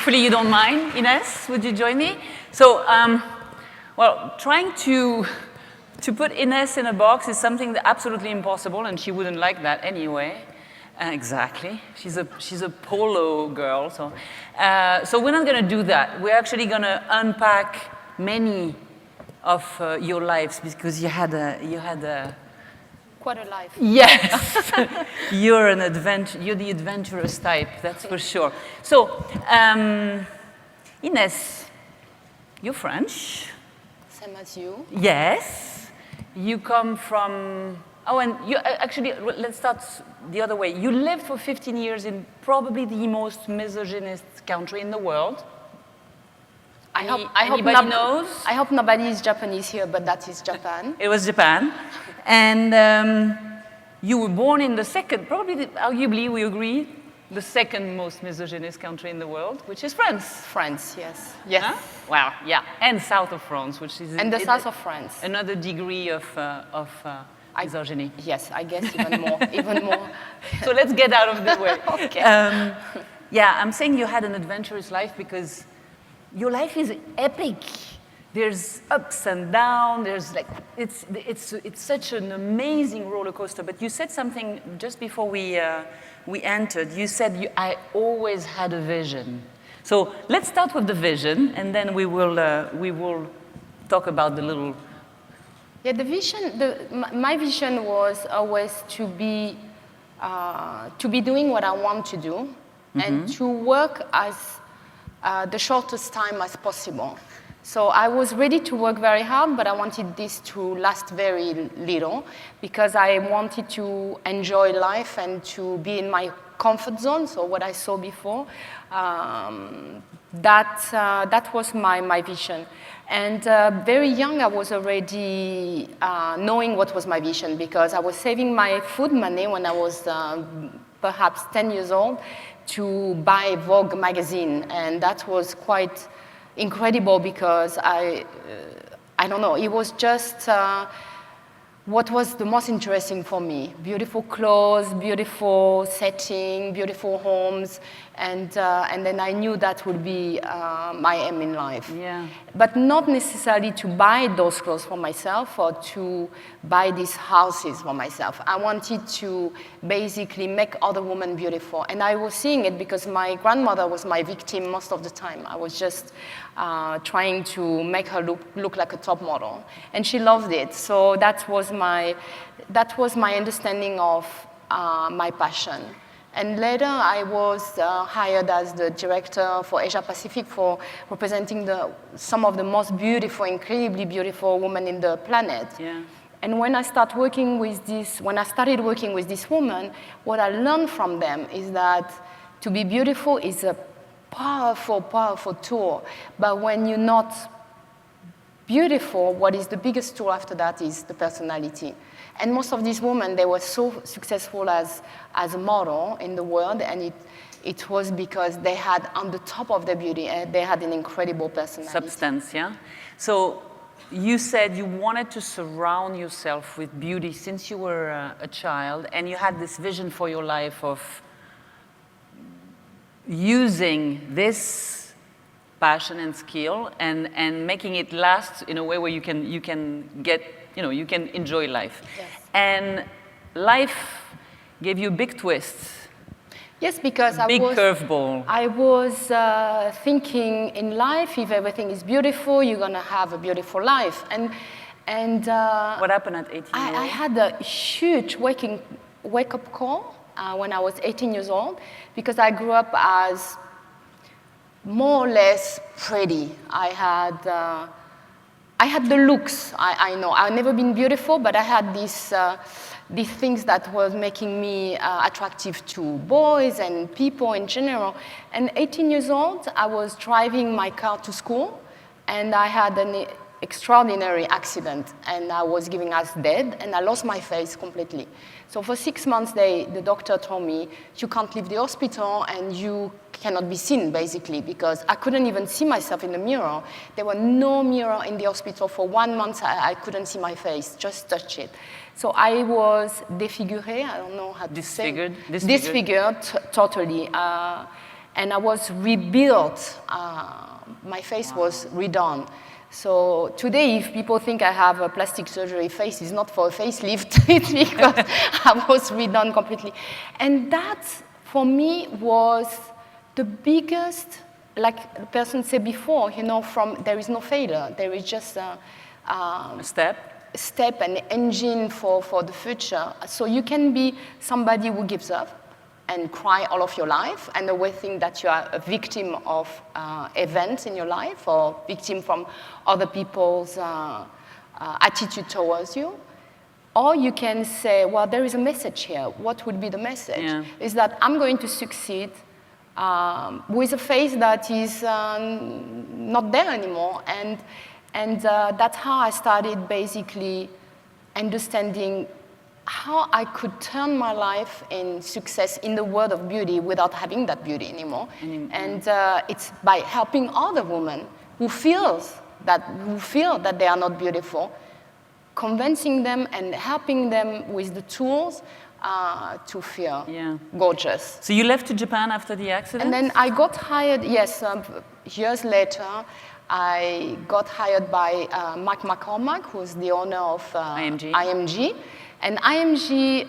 Hopefully you don't mind. Ines, would you join me? So, well, trying to put Ines in a box is something that's absolutely impossible, and she wouldn't like that anyway. Exactly. She's a polo girl, so we're not going to do that. We're actually going to unpack many of your lives because you had a quite a life. Yes, you're the adventurous type, that's for sure. So, Ines, you're French. Same as you. Yes. You come from, and you actually, let's start the other way. You lived for 15 years in probably the most misogynist country in the world. I hope nobody is Japanese here, but that is Japan. It was Japan. And you were born in the second, arguably we agree, the second most misogynist country in the world, which is France. France, yes. Yes. Huh? Wow, yeah. And south of France, which is... And the south of France. Another degree of misogyny. Yes, I guess even more, even more. So let's get out of the way. Okay. Yeah, I'm saying you had an adventurous life because your life is epic. There's ups and downs. There's like it's such an amazing roller coaster. But you said something just before we entered. You said I always had a vision. So let's start with the vision, and then we will talk about the little. Yeah, the vision. My vision was always to be doing what I want to do, and to work as the shortest time as possible. So I was ready to work very hard, but I wanted this to last very little because I wanted to enjoy life and to be in my comfort zone, so what I saw before. That was my vision. And very young, I was already knowing what was my vision because I was saving my food money when I was perhaps 10 years old to buy Vogue magazine, and that was quite incredible because I don't know, it was just what was the most interesting for me. Beautiful clothes, beautiful setting, beautiful homes, and then I knew that would be my aim in life. Yeah. But not necessarily to buy those clothes for myself or to buy these houses for myself. I wanted to basically make other women beautiful. And I was seeing it because my grandmother was my victim most of the time. I was just trying to make her look like a top model. And she loved it. So that was my understanding of my passion. And later, I was hired as the director for Asia Pacific for representing some of the most beautiful, incredibly beautiful women in the planet. Yeah. And when I started working with this woman, what I learned from them is that to be beautiful is a powerful, powerful tool. But when you're not beautiful, what is the biggest tool after that is the personality. And most of these women, they were so successful as a model in the world, and it was because they had, on the top of their beauty, they had an incredible personality. Substance, yeah? So you said you wanted to surround yourself with beauty since you were a child, and you had this vision for your life of using this passion and skill and making it last in a way where you can get, you can enjoy life. Yes. And life gave you big twists. Yes, because big curveball. I was thinking in life, if everything is beautiful, you're gonna have a beautiful life. And what happened at 18 years old? I had a huge wake-up call when I was 18 years old, because I grew up as more or less pretty. I had the looks. I know I've never been beautiful, but I had these things that was making me attractive to boys and people in general. And 18 years old, I was driving my car to school, and I had an extraordinary accident, and I was giving us dead, and I lost my face completely. So for 6 months, the doctor told me, you can't leave the hospital, and you cannot be seen, basically, because I couldn't even see myself in the mirror. There were no mirror in the hospital. For 1 month, I couldn't see my face, just touch it. So I was défigurée, I don't know how to say. Disfigured? Disfigured, totally. and I was rebuilt. My face was redone. So today, if people think I have a plastic surgery face, it's not for a facelift, it's because I was redone completely. And that, for me, was the biggest, like the person said before, you know, there is no failure. There is just a step and engine for the future. So you can be somebody who gives up and cry all of your life and always think that you are a victim of events in your life or victim from other people's attitude towards you. Or you can say, well, there is a message here. What would be the message? Yeah. Is that I'm going to succeed with a face that is not there anymore. And that's how I started basically understanding how I could turn my life in success in the world of beauty without having that beauty anymore. And it's by helping other women who feel that they are not beautiful, convincing them and helping them with the tools to feel gorgeous. So you left to Japan after the accident? And then I got hired, years later, I got hired by Mark McCormack, who's the owner of IMG. And IMG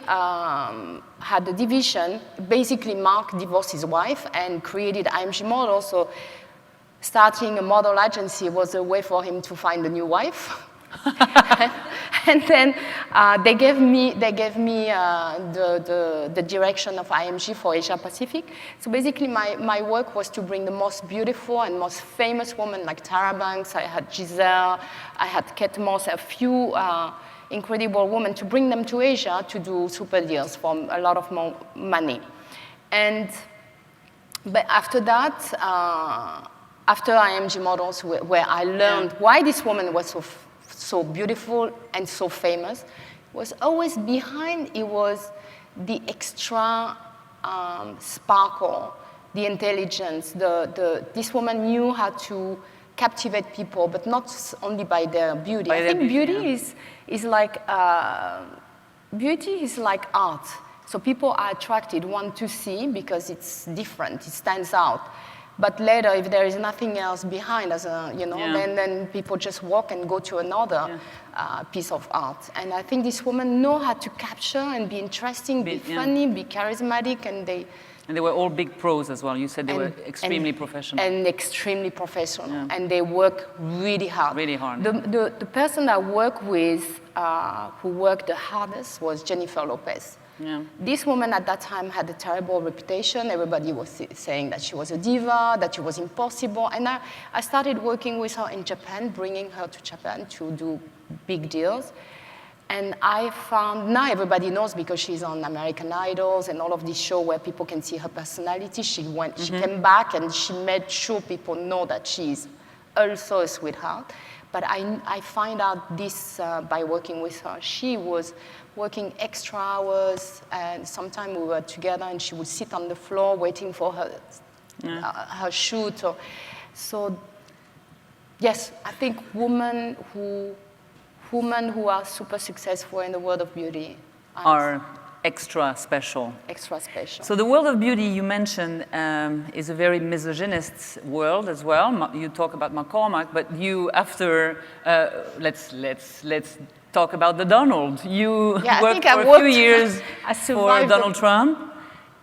had a division. Basically, Mark divorced his wife and created IMG Models. So starting a model agency was a way for him to find a new wife. And then they gave me the direction of IMG for Asia Pacific. So basically, my work was to bring the most beautiful and most famous women like Tara Banks. I had Giselle, I had Kate Moss, a few incredible women, to bring them to Asia to do super deals for a lot of more money. But after that, after IMG Models, where I learned why this woman was so beautiful and so famous, was always behind it was the extra sparkle, the intelligence. This woman knew how to captivate people, but not only by their beauty. I think beauty is like art. So people are attracted, want to see because it's different, it stands out. But later, if there is nothing else behind, then people just walk and go to another piece of art. And I think this woman know how to capture and be interesting, be funny, be charismatic, and they were all big pros as well. You said they were extremely professional. And extremely professional. Yeah. And they work really hard. Really hard. The person I work with who worked the hardest was Jennifer Lopez. Yeah. This woman at that time had a terrible reputation. Everybody was saying that she was a diva, that she was impossible. And I started working with her in Japan, bringing her to Japan to do big deals. And I found, now everybody knows because she's on American Idols and all of these shows where people can see her personality. She came back and she made sure people know that she's also a sweetheart. But I find out this by working with her. She was working extra hours, and sometimes we were together and she would sit on the floor waiting for her shoot. So yes, I think women who are super successful in the world of beauty are extra special. Extra special. So the world of beauty you mentioned is a very misogynist world as well. You talk about McCormack, but you after let's talk about the Donald. You worked for a few years for Donald Trump,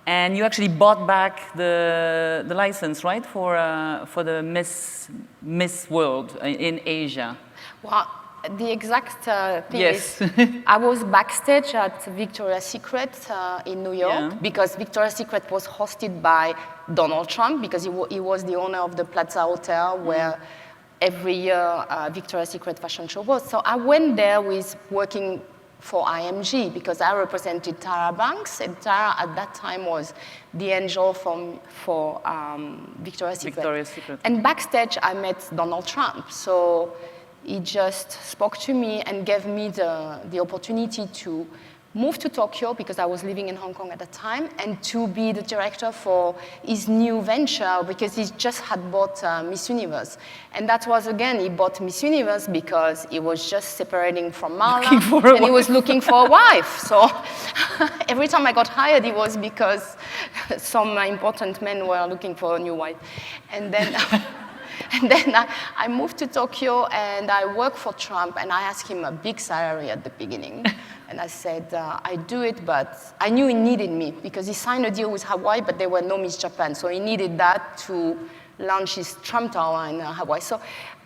and you actually bought back the license, right, for the Miss World in Asia. Well, the exact thing is, I was backstage at Victoria's Secret in New York because Victoria's Secret was hosted by Donald Trump because he was the owner of the Plaza Hotel where every year Victoria's Secret fashion show was. So I went there working for IMG because I represented Tara Banks, and Tara at that time was the angel for Victoria's Secret. And backstage I met Donald Trump. So he just spoke to me and gave me the opportunity to move to Tokyo because I was living in Hong Kong at the time, and to be the director for his new venture because he just had bought Miss Universe. And that was, again, he bought Miss Universe because he was just separating from Marla, and he was looking for a wife. So every time I got hired, it was because some important men were looking for a new wife. And then... And then I moved to Tokyo and I worked for Trump, and I asked him a big salary at the beginning. And I said, I do it, but I knew he needed me because he signed a deal with Hawaii, but there were no Miss Japan. So he needed that to launch his Trump Tower in Hawaii. So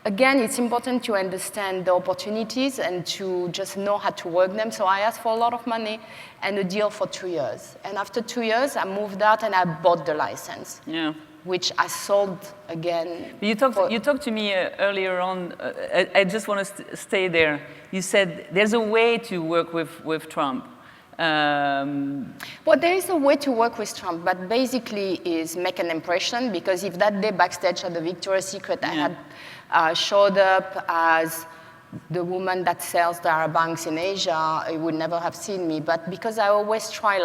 again, it's important to understand the opportunities and to just know how to work them. So I asked for a lot of money and a deal for 2 years. And after 2 years, I moved out and I bought the license. Yeah. Which I sold again. You talked to me earlier on. I just want to stay there. You said there's a way to work with Trump. Well, there is a way to work with Trump, but basically is make an impression, because if that day backstage at the Victoria's Secret I had showed up as the woman that sells Dara banks in Asia, he would never have seen me. But because I always try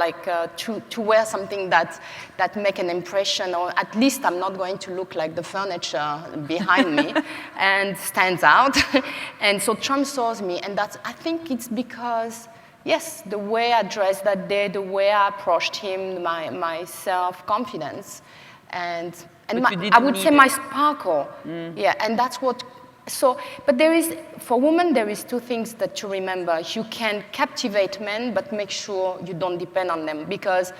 to wear something that make an impression, or at least I'm not going to look like the furniture behind me and stands out. And so Trump saws me, and I think it's because, yes, the way I dressed that day, the way I approached him, my self-confidence, and I would say my sparkle. Yeah, and that's what. So, but for women, there is two things that to remember. You can captivate men, but make sure you don't depend on them, because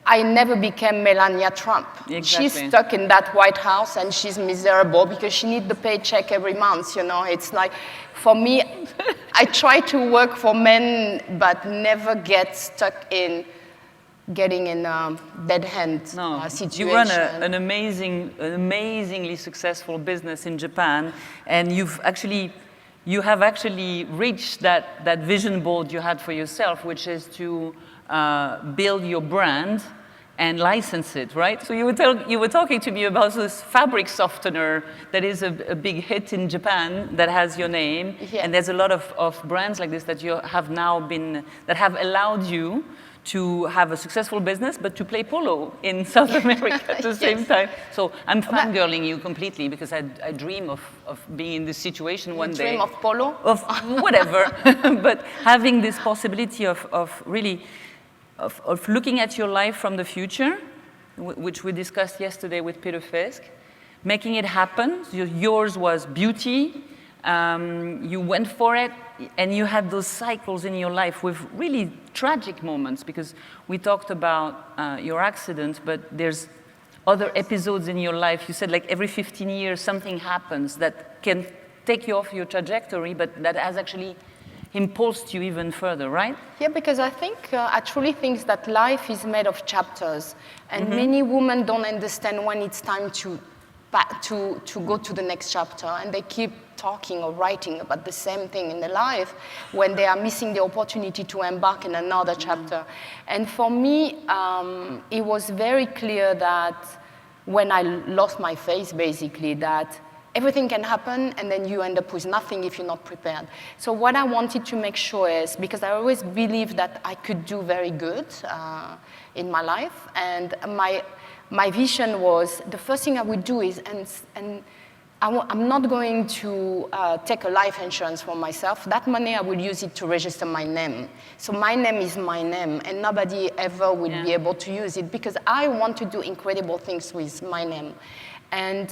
I never became Melania Trump. Exactly. She's stuck in that White House and she's miserable because she needs the paycheck every month, you know. It's like, for me, I try to work for men, but never get stuck in getting in a dead-hand situation. You run an amazingly successful business in Japan, and you have actually reached that vision board you had for yourself, which is to build your brand and license it, right? So you were talking to me about this fabric softener that is a big hit in Japan that has your name, and there's a lot of brands like this that you have now that have allowed you to have a successful business, but to play polo in South America at the same time. So I'm fangirling you completely, because I dream of being in this situation one day. Dream of polo? Of whatever, but having this possibility of really looking at your life from the future, which we discussed yesterday with Peter Fisk, making it happen. Yours was beauty. You went for it, and you had those cycles in your life with really tragic moments, because we talked about your accident, but there's other episodes in your life. You said like every 15 years something happens that can take you off your trajectory, but that has actually impulsed you even further, right? Yeah, because I truly think that life is made of chapters, and many women don't understand when it's time to go to the next chapter, and they keep talking or writing about the same thing in their life when they are missing the opportunity to embark in another chapter. And for me, it was very clear that when I lost my face, basically, that everything can happen and then you end up with nothing if you're not prepared. So what I wanted to make sure is, because I always believed that I could do very good in my life, and my vision was, the first thing I would do is, and I'm not going to take a life insurance for myself. That money, I will use it to register my name. So my name is my name, and nobody ever will be able to use it, because I want to do incredible things with my name. And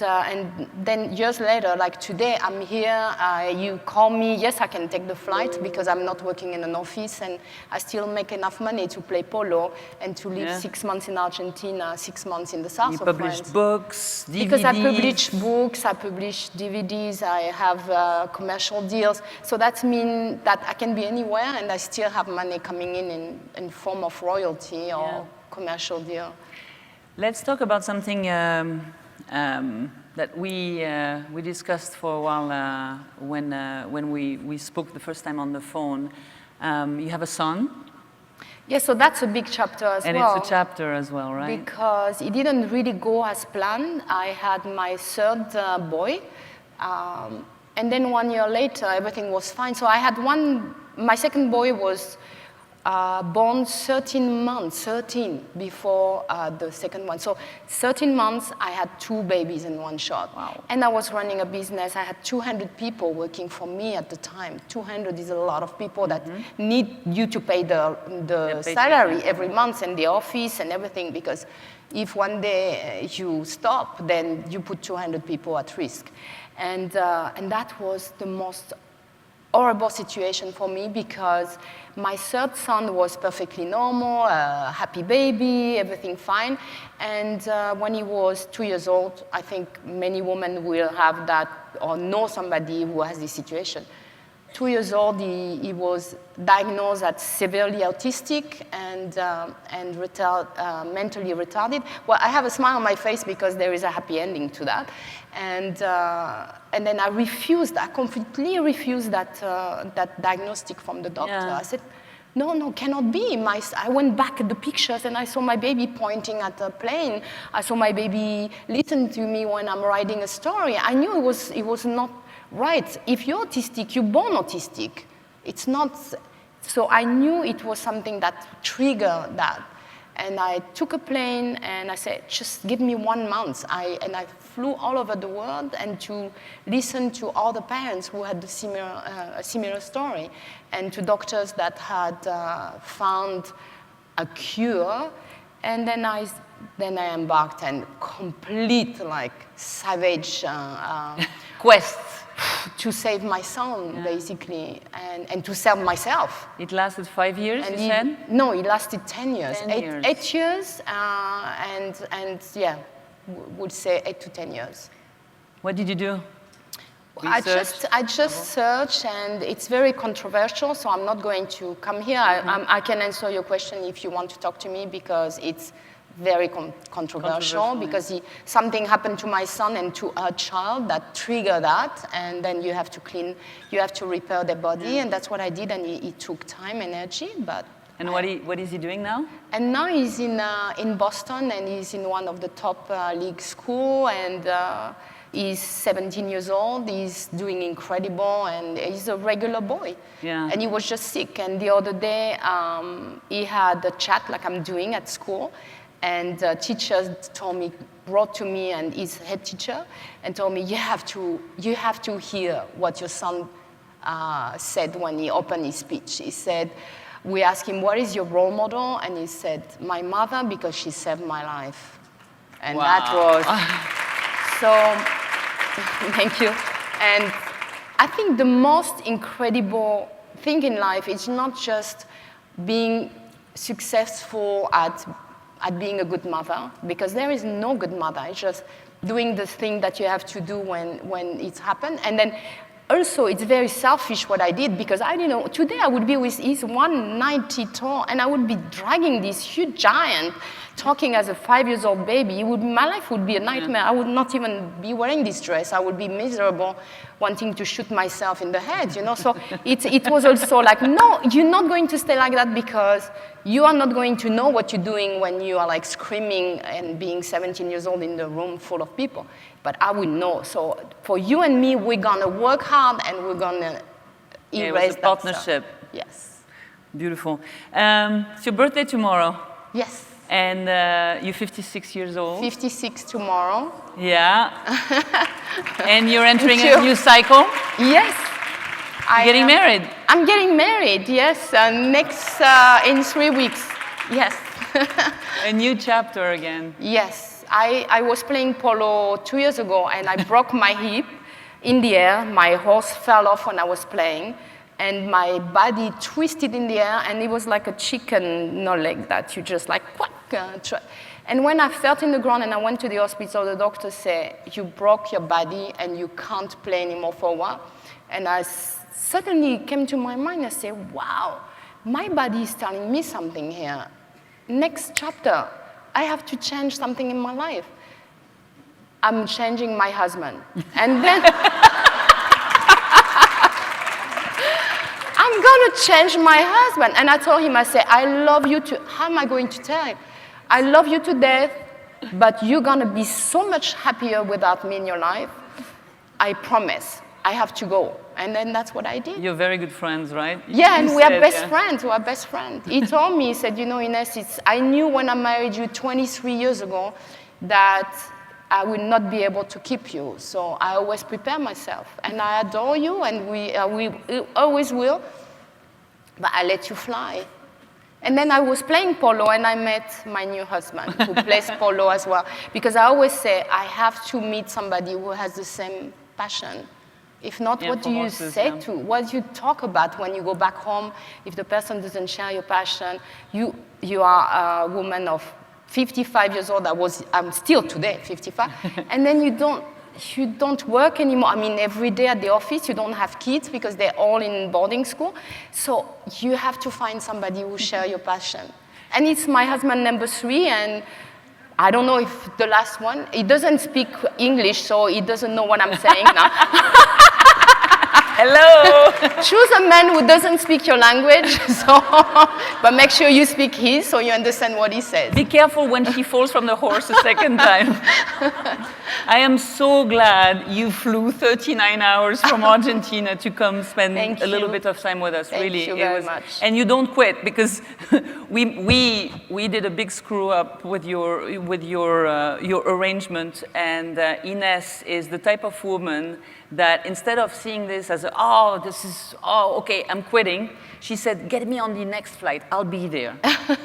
then years later, like today, I'm here, you call me, yes, I can take the flight because I'm not working in an office, and I still make enough money to play polo and to live 6 months in Argentina, 6 months in the south of France. You publish books, DVDs. Because I publish books, I publish DVDs, I have commercial deals. So that means that I can be anywhere and I still have money coming in form of royalty or commercial deal. Let's talk about something that we discussed for a while when we spoke the first time on the phone. You have a son. Yes, so that's a big chapter as well. And it's a chapter as well, right? Because it didn't really go as planned. I had my third boy, and then 1 year later, everything was fine. So I had my second boy was born 13 months, 13 before the second one. So 13 months, I had 2 babies in one shot. Wow. And I was running a business. I had 200 people working for me at the time. 200 is a lot of people that need you to pay the salary every month and the office and everything, because if one day you stop, then you put 200 people at risk. And that was the most horrible situation for me, because my third son was perfectly normal, a happy baby, everything fine. And when he was 2 years old, I think many women will have that or know somebody who has this situation. 2 years old, he was diagnosed as severely autistic and mentally retarded. Well, I have a smile on my face because there is a happy ending to that. And then I completely refused that diagnostic from the doctor. Yeah. I said, no, cannot be. I went back at the pictures and I saw my baby pointing at a plane. I saw my baby listen to me when I'm writing a story. I knew it was not right. If you're autistic, you're born autistic. It's not. So I knew it was something that triggered that. And I took a plane and I said, just give me 1 month. And I flew all over the world and to listen to all the parents who had a similar story, and to doctors that had found a cure. And then I embarked on complete savage Quest. to save my son, basically, and to save myself. It lasted 5 years, And you said? No, it lasted 10 years. 10 years. 8 years, and yeah, would say 8 to 10 years. What did you do? I just searched, and it's very controversial, so I'm not going to come here. I can answer your question if you want to talk to me, because it's very controversial, because something happened to my son and to a child that triggered that, and then you have to repair the body, and that's what I did, and it took time, energy, but. And what is he doing now? And now he's in Boston, and he's in one of the top league school, and he's 17 years old. He's doing incredible, and he's a regular boy. Yeah. And he was just sick, and the other day he had a chat like I'm doing at school. And teachers brought to me, and his head teacher, and told me, you have to hear what your son said when he opened his speech. He said, we asked him, what is your role model? And he said, my mother, because she saved my life. And that was, so, thank you. And I think the most incredible thing in life is not just being successful at being a good mother, because there is no good mother. It's just doing the thing that you have to do when it's happened. And then also, it's very selfish what I did, because I didn't know. Today I would be with his 190 tall, and I would be dragging this huge giant, talking as a 5-year-old baby. My life would be a nightmare. I would not even be wearing this dress. I would be miserable, wanting to shoot myself in the head, you know. So it was also like, no, you're not going to stay like that, because you are not going to know what you're doing when you are like screaming and being 17 years old in the room full of people. But I will know. So for you and me, we're gonna work hard, and we're gonna erase that partnership. Stuff. Yes. Beautiful. It's your birthday tomorrow. Yes. And you're 56 years old. 56 tomorrow. Yeah. And you're entering a new cycle. Yes. Getting married. I'm getting married. Yes. Next in 3 weeks. Yes. A new chapter again. Yes. I was playing polo 2 years ago, and I broke my hip in the air. My horse fell off when I was playing, and my body twisted in the air, and it was like a chicken leg that you just like quack. And when I fell in the ground and I went to the hospital, the doctor said, you broke your body and you can't play anymore for a while. And I suddenly came to my mind, I said, wow, my body is telling me something here. Next chapter, I have to change something in my life. I'm changing my husband. And then I'm gonna change my husband. And I told him, I said, I love you to, how am I going to tell him? I love you to death, but you're gonna be so much happier without me in your life. I promise, I have to go. And then that's what I did. You're very good friends, right? Yeah, You and we are said, best yeah. friends. We are best friends. He told me, he said, you know, Ines, I knew when I married you 23 years ago that I will not be able to keep you. So I always prepare myself. And I adore you, and we always will. But I let you fly. And then I was playing polo, and I met my new husband, who plays polo as well. Because I always say, I have to meet somebody who has the same passion. If not, Yeah, what do for you horses, say yeah. to? What do you talk about when you go back home? If the person doesn't share your passion, you are a woman of 55 years old. I'm still today 55, and then you don't work anymore. I mean, every day at the office, you don't have kids because they're all in boarding school. So you have to find somebody who share your passion. And it's my husband number 3, and I don't know if the last one. He doesn't speak English, so he doesn't know what I'm saying now. Hello! Choose a man who doesn't speak your language, but make sure you speak his so you understand what he says. Be careful when she falls from the horse a second time. I am so glad you flew 39 hours from Argentina to come spend Thank a little you. bit of time with us. Thank really, you very much. And you don't quit, because we did a big screw up with your arrangement, and Ines is the type of woman that instead of seeing this as okay, I'm quitting, she said, get me on the next flight, I'll be there.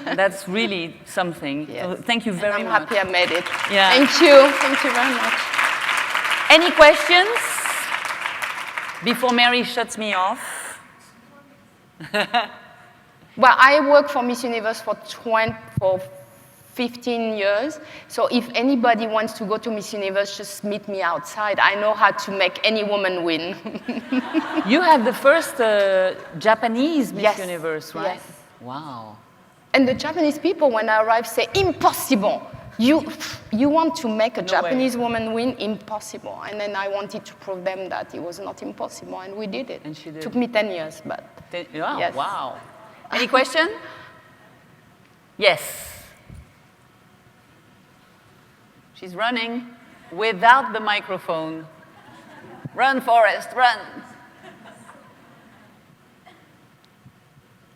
And that's really something. Yes. So thank you very I'm much. happy I made it. Yeah. Thank you very much. Any questions before Mary shuts me off? Well, I worked for Miss Universe for 15 years. So if anybody wants to go to Miss Universe, just meet me outside. I know how to make any woman win. You had the first Japanese Miss Yes. Universe, right? Yes. Wow. And the Japanese people, when I arrive, say, impossible. You want to make a Japanese woman win? Impossible. And then I wanted to prove them that it was not impossible, and we did it. And she did. Took me 10 years, but yes. Wow. Any question? Yes. She's running without the microphone. Run, Forrest, run.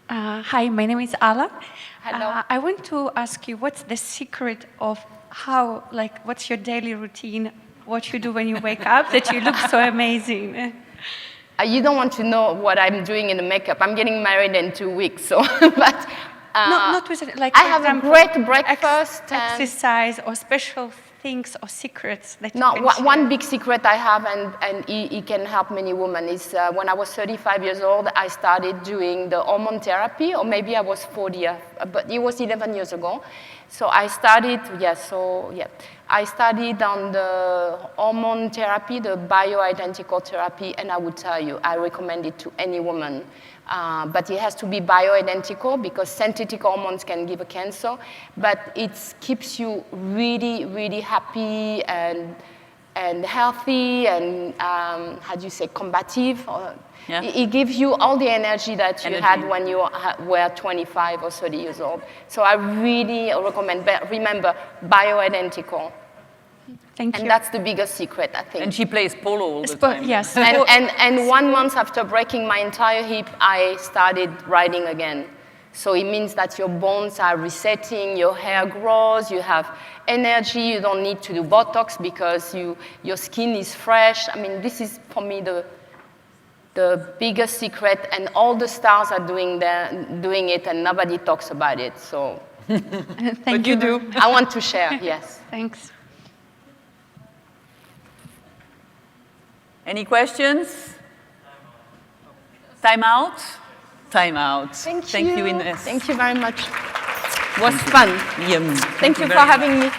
Hi, my name is Ala. Hello. I want to ask you, what's the secret of what's your daily routine, what you do when you wake up, that you look so amazing? You don't want to know what I'm doing in the makeup. I'm getting married in 2 weeks, so, but... Not with it, like, I for have example, a great breakfast. exercise or special things or secrets that No, you can share. one big secret I have, and it can help many women, is when I was 35 years old, I started doing the hormone therapy, or maybe I was 40, but it was 11 years ago. So I started, I studied on the hormone therapy, the bioidentical therapy, and I would tell you, I recommend it to any woman. But it has to be bioidentical because synthetic hormones can give a cancer. But it keeps you really, really happy and healthy and, how do you say, combative. Yeah. It gives you all the energy that you had when you were 25 or 30 years old. So I really recommend, but remember, bioidentical. Thank you. And that's the biggest secret, I think. And she plays polo all the time. Yes. And 1 month after breaking my entire hip, I started riding again. So it means that your bones are resetting, your hair grows, you have energy, you don't need to do Botox because your skin is fresh. I mean, this is, for me, the biggest secret, and all the stars are doing it, and nobody talks about it. So Thank you. do. I want to share, yes. Thanks. Any questions? Time out? Time out. Thank you. Ines. Thank you very much. It was fun. Yum. Thank you for very much. having me.